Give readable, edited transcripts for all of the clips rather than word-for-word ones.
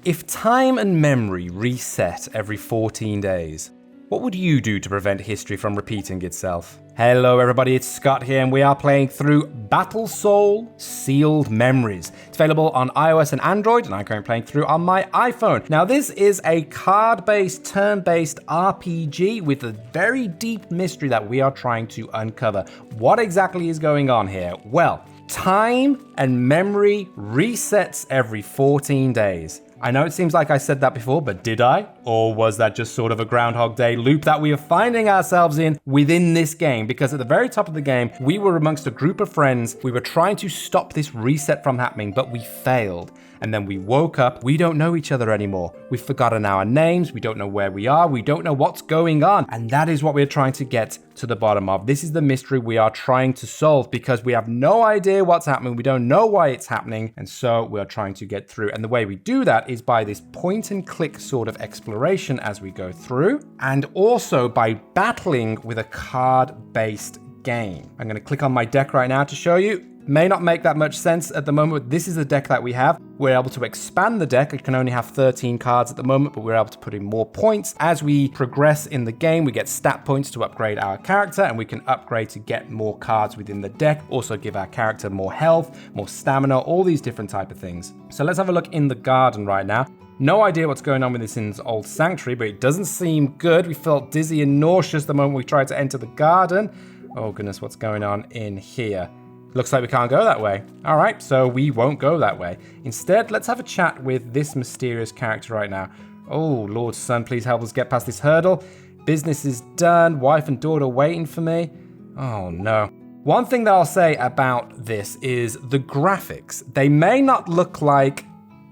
If time and memory reset every 14 days, what would you do to prevent history from repeating itself? Hello everybody, it's Scott here and we are playing through Battle Soul Sealed Memories. It's available on iOS and Android and I'm currently playing through on my iPhone. Now this is a card-based, turn-based RPG with a very deep mystery that we are trying to uncover. What exactly is going on here? Well, time and memory resets every 14 days. I know it seems like I said that before, but did I? Or was that just sort of a Groundhog Day loop that we are finding ourselves in within this game? Because at the very top of the game, we were amongst a group of friends. We were trying to stop this reset from happening, but we failed. And then we woke up. We don't know each other anymore. We've forgotten our names. We don't know where we are. We don't know what's going on. And that is what we're trying to get to the bottom of. This is the mystery we are trying to solve because we have no idea what's happening. We don't know why it's happening. And so we are trying to get through. And the way we do that is by this point and click sort of exploration as we go through. And also by battling with a card-based game. I'm going to click on my deck right now to show you. May not make that much sense at the moment, but this is the deck that we have. We're able to expand the deck. It can only have 13 cards at the moment, but we're able to put in more points. As we progress in the game, we get stat points to upgrade our character, and we can upgrade to get more cards within the deck. Also give our character more health, more stamina, all these different type of things. So let's have a look in the garden right now. No idea what's going on with this in old sanctuary, but it doesn't seem good. We felt dizzy and nauseous the moment we tried to enter the garden. Oh goodness, what's going on in here? Looks like we can't go that way. All right, so we won't go that way. Instead, let's have a chat with this mysterious character right now. Oh, Lord Sun, please help us get past this hurdle. Business is done. Wife and daughter waiting for me. Oh, no. One thing that I'll say about this is the graphics. They may not look like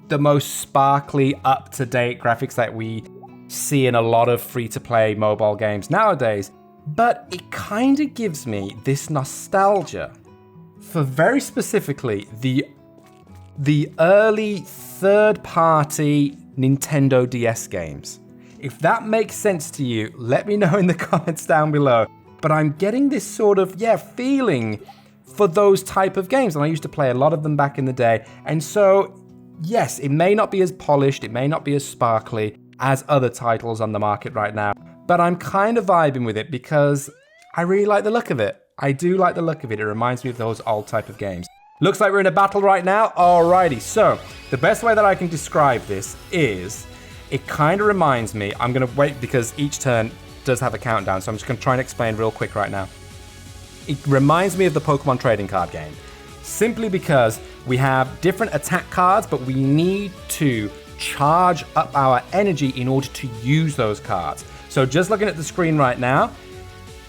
the most sparkly, up-to-date graphics that we see in a lot of free-to-play mobile games nowadays, but it kind of gives me this nostalgia for very specifically the early third-party Nintendo DS games. If that makes sense to you, let me know in the comments down below. But I'm getting this sort of, feeling for those type of games. And I used to play a lot of them back in the day. And so, yes, it may not be as polished, it may not be as sparkly as other titles on the market right now. But I'm kind of vibing with it because I really like the look of it. I do like the look of it. It reminds me of those old type of games. Looks like we're in a battle right now. Alrighty, so the best way that I can describe this is it kind of reminds me, I'm going to wait because each turn does have a countdown, so I'm just going to try and explain real quick right now. It reminds me of the Pokemon trading card game, simply because we have different attack cards, but we need to charge up our energy in order to use those cards. So just looking at the screen right now,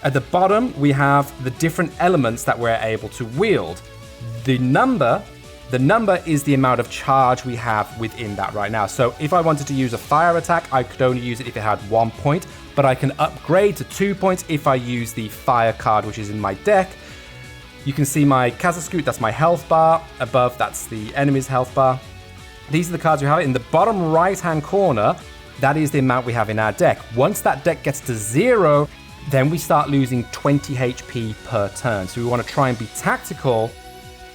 at the bottom, we have the different elements that we're able to wield. The number is the amount of charge we have within that right now. So if I wanted to use a fire attack, I could only use it if it had 1 point, but I can upgrade to 2 points if I use the fire card, which is in my deck. You can see my Kazascoot, that's my health bar. Above, that's the enemy's health bar. These are the cards we have. In the bottom right-hand corner, that is the amount we have in our deck. Once that deck gets to 0, then we start losing 20 HP per turn. So we want to try and be tactical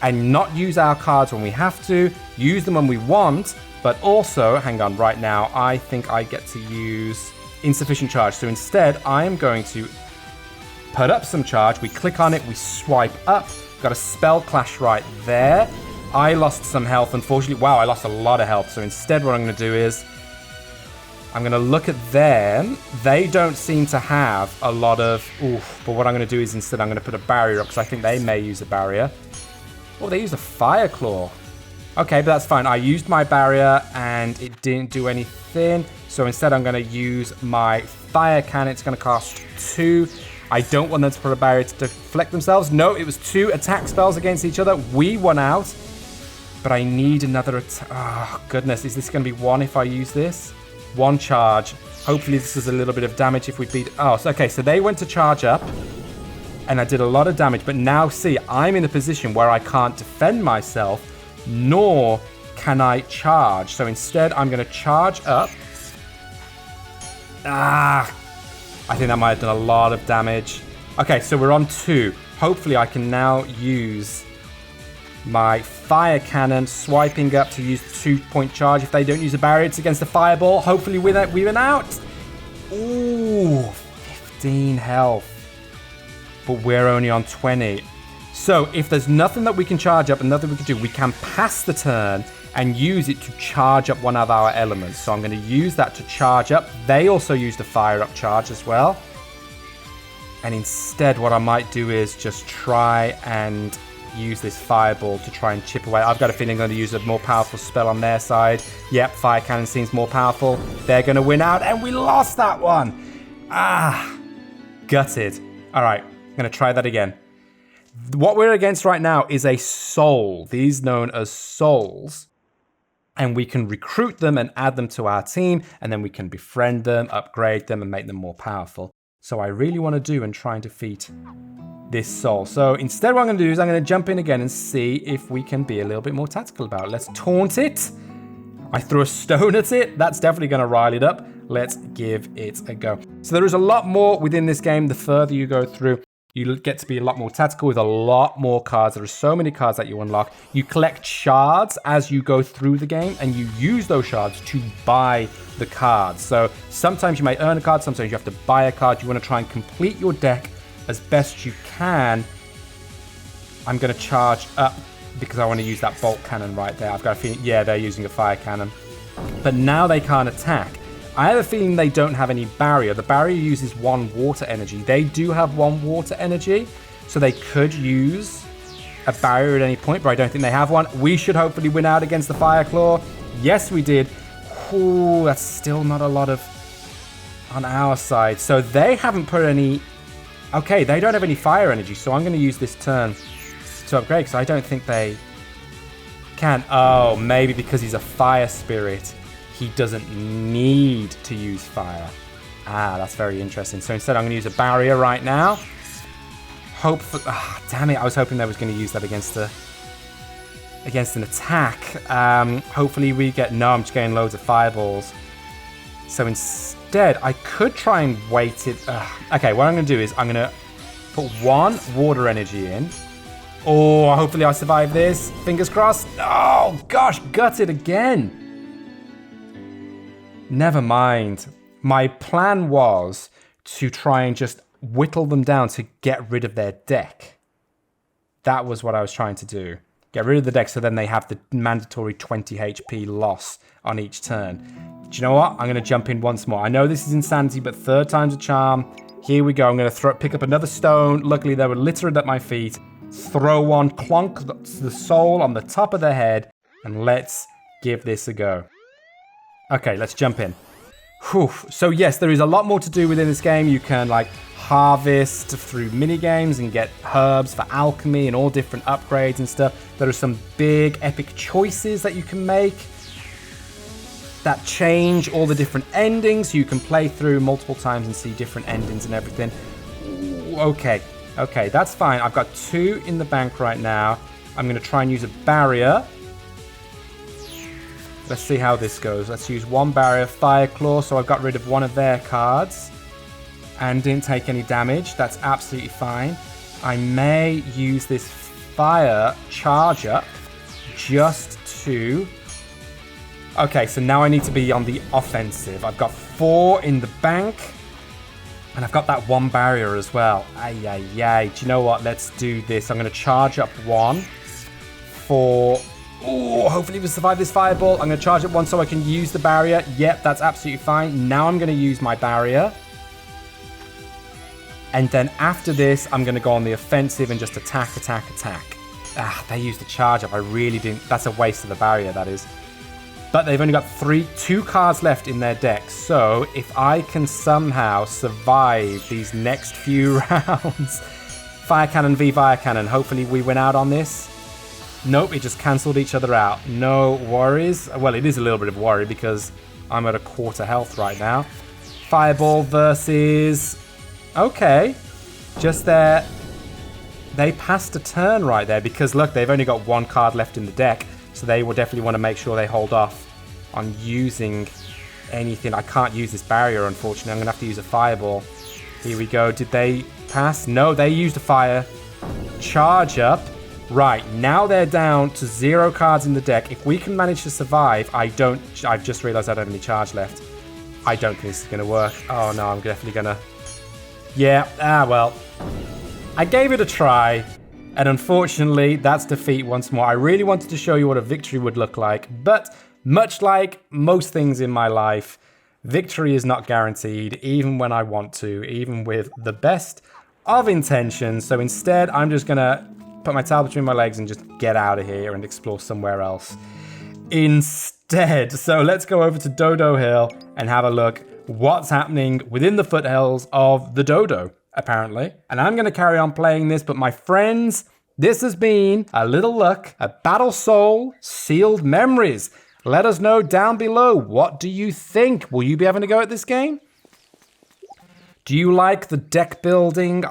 and not use our cards when we have to, use them when we want, but also, hang on, right now, I think I get to use insufficient charge. So instead, I am going to put up some charge. We click on it, we swipe up, got a spell clash right there. I lost some health, unfortunately. Wow, I lost a lot of health. So instead, what I'm going to do is I'm going to look at them. They don't seem to have a lot of oof, but what I'm going to do is instead I'm going to put a barrier up because I think they may use a barrier. Oh, they used a fire claw. Okay, but that's fine. I used my barrier and it didn't do anything. So instead I'm going to use my fire cannon. It's going to cost 2. I don't want them to put a barrier to deflect themselves. No, it was 2 attack spells against each other. We won out, but I need another attack. Oh, goodness. Is this going to be 1 if I use this? 1 charge. Hopefully this is a little bit of damage if we beat... Oh, so, okay, so they went to charge up, and I did a lot of damage. But now, see, I'm in a position where I can't defend myself, nor can I charge. So instead, I'm going to charge up. I think that might have done a lot of damage. Okay, so we're on 2. Hopefully I can now use My fire cannon swiping up to use the 2-point charge. If they don't use a barrier, it's against the fireball. Hopefully we win out. Ooh, 15 health. But we're only on 20. So if there's nothing that we can charge up and nothing we can do, we can pass the turn and use it to charge up one of our elements. So I'm going to use that to charge up. They also use the fire up charge as well. And instead what I might do is just try and use this fireball to try and chip away. I've got a feeling I'm going to use a more powerful spell on their side. Yep, fire cannon seems more powerful. They're going to win out, and we lost that one. Gutted. All right, I'm going to try that again. What we're against right now is a soul. These known as souls. And we can recruit them and add them to our team, and then we can befriend them, upgrade them, and make them more powerful. So I really want to do and try and defeat this soul. So instead what I'm going to do is I'm going to jump in again and see if we can be a little bit more tactical about it. Let's taunt it. I threw a stone at it. That's definitely going to rile it up. Let's give it a go. So there is a lot more within this game. The further you go through, you get to be a lot more tactical with a lot more cards. There are so many cards that you unlock. You collect shards as you go through the game, and you use those shards to buy the cards. So sometimes you may earn a card, sometimes you have to buy a card. You want to try and complete your deck as best you can. I'm going to charge up because I want to use that bolt cannon right there. I've got a feeling, yeah, they're using a fire cannon. But now they can't attack. I have a feeling they don't have any barrier. The barrier uses 1 water energy. They do have 1 water energy, so they could use a barrier at any point, but I don't think they have one. We should hopefully win out against the Fire Claw. Yes, we did. Ooh, that's still not a lot of on our side. So they haven't put any... Okay, they don't have any fire energy, so I'm going to use this turn to upgrade, because I don't think they can. Oh, maybe because he's a fire spirit, he doesn't need to use fire. That's very interesting. So instead, I'm going to use a barrier right now. Hopefully... damn it, I was hoping they was going to use that against an attack. Hopefully we get... No, I'm just getting loads of fireballs. So instead, I could try and wait it... Okay, what I'm going to do is I'm going to put 1 water energy in. Oh, hopefully I survive this. Fingers crossed. Oh, gosh, gutted again. Never mind. My plan was to try and just whittle them down to get rid of their deck. That was what I was trying to do. Get rid of the deck so then they have the mandatory 20 HP loss on each turn. Do you know what? I'm going to jump in once more. I know this is insanity, but 3rd time's a charm. Here we go. I'm going to pick up another stone. Luckily, they were littered at my feet. Throw one, clonk the soul on the top of the head, and let's give this a go. Okay, let's jump in. Whew. So yes, there is a lot more to do within this game. You can like harvest through mini games and get herbs for alchemy and all different upgrades and stuff. There are some big epic choices that you can make that change all the different endings. You can play through multiple times and see different endings and everything. Ooh, okay, that's fine. I've got 2 in the bank right now. I'm going to try and use a barrier. Let's see how this goes. Let's use 1 barrier, Fire Claw, so I've got rid of one of their cards and didn't take any damage. That's absolutely fine. I may use this fire charge up just to... Okay, so now I need to be on the offensive. I've got 4 in the bank, and I've got that 1 barrier as well. Do you know what? Let's do this. I'm going to charge up 1 for... Oh, hopefully we survive this fireball. I'm going to charge up 1 so I can use the barrier. Yep, that's absolutely fine. Now I'm going to use my barrier. And then after this, I'm going to go on the offensive and just attack. They used the charge up. I really didn't... That's a waste of the barrier, that is. But they've only got 2 cards left in their deck. So if I can somehow survive these next few rounds... Fire Cannon v Fire Cannon. Hopefully we win out on this. Nope, it just cancelled each other out. No worries. Well, it is a little bit of worry because I'm at a 1/4 health right now. Fireball versus... Okay. Just there. They passed a turn right there because, look, they've only got 1 card left in the deck. So they will definitely want to make sure they hold off on using anything. I can't use this barrier, unfortunately. I'm going to have to use a fireball. Here we go. Did they pass? No, they used a fire. Charge up. Right, now they're down to 0 cards in the deck. If we can manage to survive, I've just realized I don't have any charge left. I don't think this is going to work. Oh no, I'm definitely going to... Yeah, well. I gave it a try, and unfortunately, that's defeat once more. I really wanted to show you what a victory would look like, but much like most things in my life, victory is not guaranteed, even when I want to, even with the best of intentions. So instead, I'm just going to put my tail between my legs and just get out of here and explore somewhere else instead. So let's go over to Dodo Hill and have a look what's happening within the foothills of the Dodo, apparently. And I'm going to carry on playing this, but my friends, this has been a little look at Battle Soul Sealed Memories. Let us know down below, what do you think? Will you be having a go at this game? Do you like the deck building?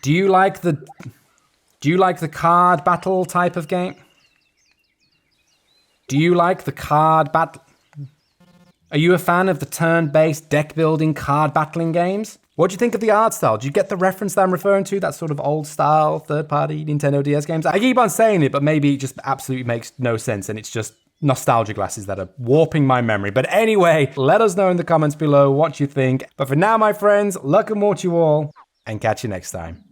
Do you like the card battle type of game? Do you like the card battle? Are you a fan of the turn-based deck building card battling games? What do you think of the art style? Do you get the reference that I'm referring to? That sort of old style third-party Nintendo DS games? I keep on saying it, but maybe it just absolutely makes no sense and it's just nostalgia glasses that are warping my memory. But anyway, let us know in the comments below what you think. But for now, my friends, luck and more to you all, and catch you next time.